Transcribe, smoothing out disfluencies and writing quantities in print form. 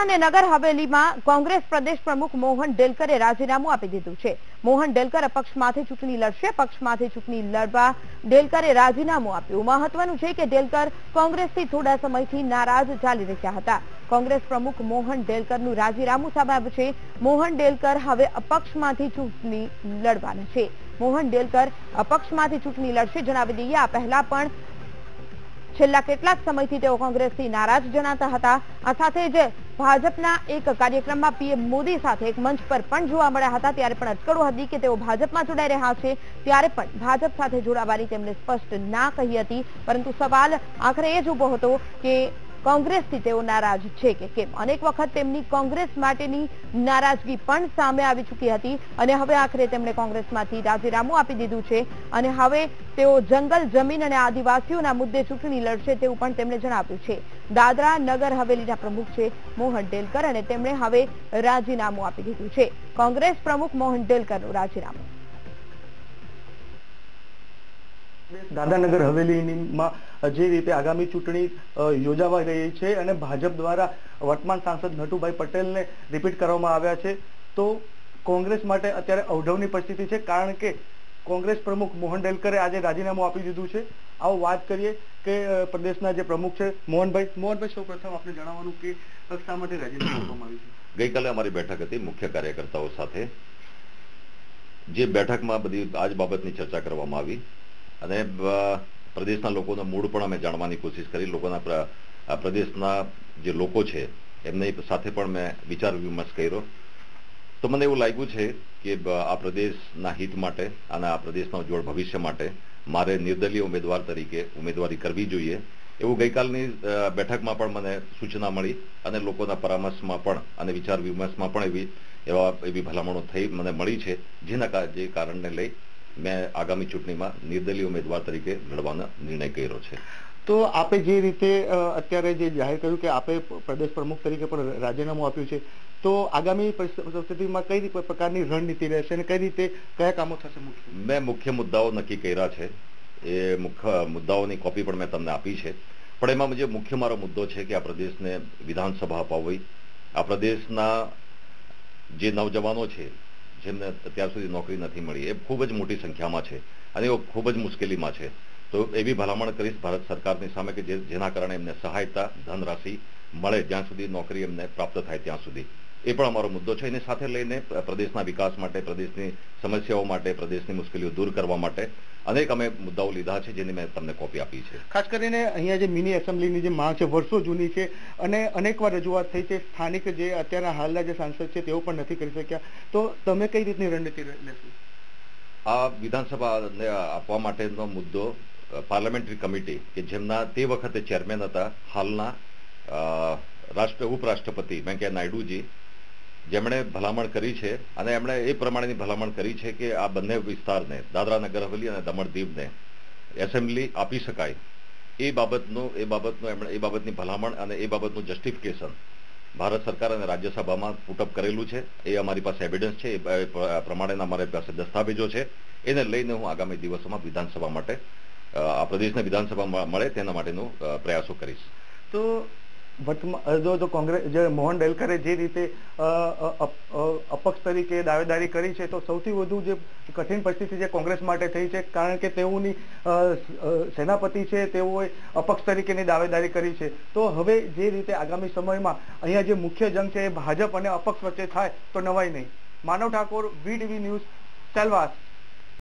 દાદરા અને નગર હવેલીમાં કોંગ્રેસ પ્રદેશ પ્રમુખ મોહન ડેલકરે રાજીનામું આપી દીધું છે। મોહન ડેલકર અપક્ષમાંથી ચૂંટણી લડશે। પક્ષમાંથી ચૂંટણી લડવા ડેલકરે રાજીનામું આપ્યું। મહત્વનું છે કે ડેલકર કોંગ્રેસથી થોડા સમયથી નારાજ ચાલી રહ્યા હતા। કોંગ્રેસ પ્રમુખ મોહન ડેલકરનું રાજીનામું સામે આવ્યું છે। મોહન ડેલકર હવે અપક્ષમાંથી ચૂંટણી લડવાના છે। મોહન ડેલકર અપક્ષમાંથી ચૂંટણી લડશે। જણાવી દઈએ, આ પહેલા પણ છેલ્લા કેટલાક સમયથી તેઓ કોંગ્રેસથી નારાજ જણાતા હતા। આ સાથે જ ભાજપના એક કાર્યક્રમમાં પીએમ મોદી સાથે એક મંચ પર પણ જોવા મળ્યા હતા। ત્યારે પણ અટકળો હતી કે તેઓ ભાજપમાં જોડાઈ રહ્યા છે। ત્યારે પણ ભાજપ સાથે જોડાવાની તેમણે સ્પષ્ટ ના કહી હતી। પરંતુ સવાલ આખરે એ જ ઉભો હતો કે કોંગ્રેસથી તેઓ નારાજ છે કે કેમ। અનેક વખત તેમની કોંગ્રેસ માટેની નારાજગી પણ સામે આવી ચૂકી હતી અને હવે આખરે તેમણે કોંગ્રેસમાંથી રાજીનામું આપી દીધું છે અને હવે તેઓ જંગલ જમીન અને આદિવાસીઓના મુદ્દે ચૂંટણી લડશે તેવું પણ તેમણે જણાવ્યું છે। દાદરા નગર હવેલીના પ્રમુખ છે મોહન ડેલકર અને તેમણે હવે રાજીનામું આપી દીધું છે। કોંગ્રેસ પ્રમુખ મોહન ડેલકરનું રાજીનામું। દાદરાનગર હવેલીમાં જે રીતે આગામી ચૂંટણી યોજાવા રહી છે અને ભાજપ દ્વારા વર્તમાન સાંસદ નટુભાઈ પટેલને રિપીટ કરવામાં આવ્યા છે, તો કોંગ્રેસ માટે અત્યારે અવઢવની પરિસ્થિતિ છે, કારણ કે કોંગ્રેસ પ્રમુખ મોહન ડેલકરે આજે રાજીનામું આપી દીધું છે। આવો વાત કરીએ કે પ્રદેશના જે પ્રમુખ છે મોહનભાઈ સૌપ્રથમ આપણે જણાવવાનું કે શા માટે રાજીનામું આપવામાં આવ્યું છે। ગઈકાલે અમારી બેઠક હતી મુખ્ય કાર્યકર્તાઓ સાથે। જે બેઠકમાં બધી આજ બાબતની ચર્ચા કરવામાં આવી અને પ્રદેશના લોકોનો મૂળ પણ અમે જાણવાની કોશિશ કરી। લોકોના પ્રદેશના જે લોકો છે એમની સાથે પણ મેં વિચાર વિમર્શ કર્યો। તો મને એવું લાગ્યું છે કે આ પ્રદેશના હિત માટે અને આ પ્રદેશના ઉજ્જવળ ભવિષ્ય માટે મારે નિર્દલીય ઉમેદવાર તરીકે ઉમેદવારી કરવી જોઈએ એવું ગઈકાલની બેઠકમાં પણ મને સૂચના મળી અને લોકોના પરામર્શમાં પણ અને વિચાર વિમર્શમાં પણ એવી ભલામણો થઈ મને મળી છે, જે કારણને લઈ મેં આગામી ચૂંટણીમાં નિર્દલીય ઉમેદવાર તરીકે લડવાનો નિર્ણય કર્યો છે। તો આપે જે રીતે અત્યારે જે જાહેર કર્યું કે આપે પ્રદેશ પ્રમુખ તરીકે પણ રાજીનામું આપ્યું છે, તો આગામી પરિસ્થિતિમાં કઈ પ્રકારની રણનીતિ રહેશે અને કઈ રીતે કયા કામો થશે? મેં મુખ્ય મુદ્દાઓ નક્કી કર્યા છે। એ મુખ્ય મુદ્દાઓની કોપી પણ મેં તમને આપી છે, પણ એમાં જે મુખ્ય મારો મુદ્દો છે કે આ પ્રદેશને વિધાનસભા અપાવવી। આ પ્રદેશના જે નવજવાનો છે જેમને અત્યાર સુધી નોકરી નથી મળી એ ખૂબ જ મોટી સંખ્યામાં છે અને એ ખૂબ જ મુશ્કેલીમાં છે। તો એવી ભલામણ કરીશ ભારત સરકારની સામે કે જેના કારણે એમને સહાયતા ધનરાશિ મળે જ્યાં સુધી નોકરી એમને પ્રાપ્ત થાય ત્યાં સુધી। એ પણ અમારો મુદ્દો છે। એને સાથે લઈને પ્રદેશના વિકાસ માટે, પ્રદેશની સમસ્યાઓ માટે, પ્રદેશની મુશ્કેલીઓ દૂર કરવા માટે અનેક અમે મુદ્દાઓ લીધા છે જેની મેં તમને કોપી આપી છે। ખાસ કરીને અહીંયા જે મિની એસેમ્બલીની જે માંગ છે વર્ષો જૂની છે અને અનેકવાર રજૂઆત થઈ છે। સ્થાનિક જે અત્યારના હાલના જે સાંસદ છે તેઓ પણ નથી કરી શક્યા, તો તમે કઈ રીતની રણનીતિ લેશો? આ વિધાનસભાને આપવા માટેનો મુદ્દો પાર્લામેન્ટરી કમિટી કે જેમના તે વખતે ચેરમેન હતા હાલના ઉપરાષ્ટ્રપતિ વેંકૈયા નાયડુજી, જેમણે ભલામણ કરી છે અને એમણે એ પ્રમાણેની ભલામણ કરી છે કે આ બંને વિસ્તારને દાદરા નગર હવેલી અને દમણ દીવને એસેમ્બલી આપી શકાય એ બાબતની ભલામણ અને એ બાબતનું જસ્ટિફિકેશન ભારત સરકાર અને રાજ્યસભામાં પુટઅપ કરેલું છે। એ અમારી પાસે એવિડન્સ છે, એ પ્રમાણેના અમારી પાસે દસ્તાવેજો છે। એને લઈને હું આગામી દિવસોમાં વિધાનસભા માટે આ પ્રદેશને વિધાનસભા મળે તેના માટેનો પ્રયાસો કરીશ। તો જો કોંગ્રેસ જે મોહન ડેલકરે જે રીતે અપક્ષ તરીકે દાવેદારી કરી છે, તો સૌથી વધુ જે કઠિન પરિસ્થિતિ જે કોંગ્રેસ માટે થઈ છે, કારણ કે તેઓની સેનાપતિ છે તેઓએ અપક્ષ તરીકેની દાવેદારી કરી છે। તો હવે જે રીતે આગામી સમયમાં અહીંયા જે મુખ્ય જંગ છે એ ભાજપ અને અપક્ષ વચ્ચે થાય તો નવાઈ નહીં। માનવ ઠાકોર, VTV ન્યૂઝ, સેલવાસ।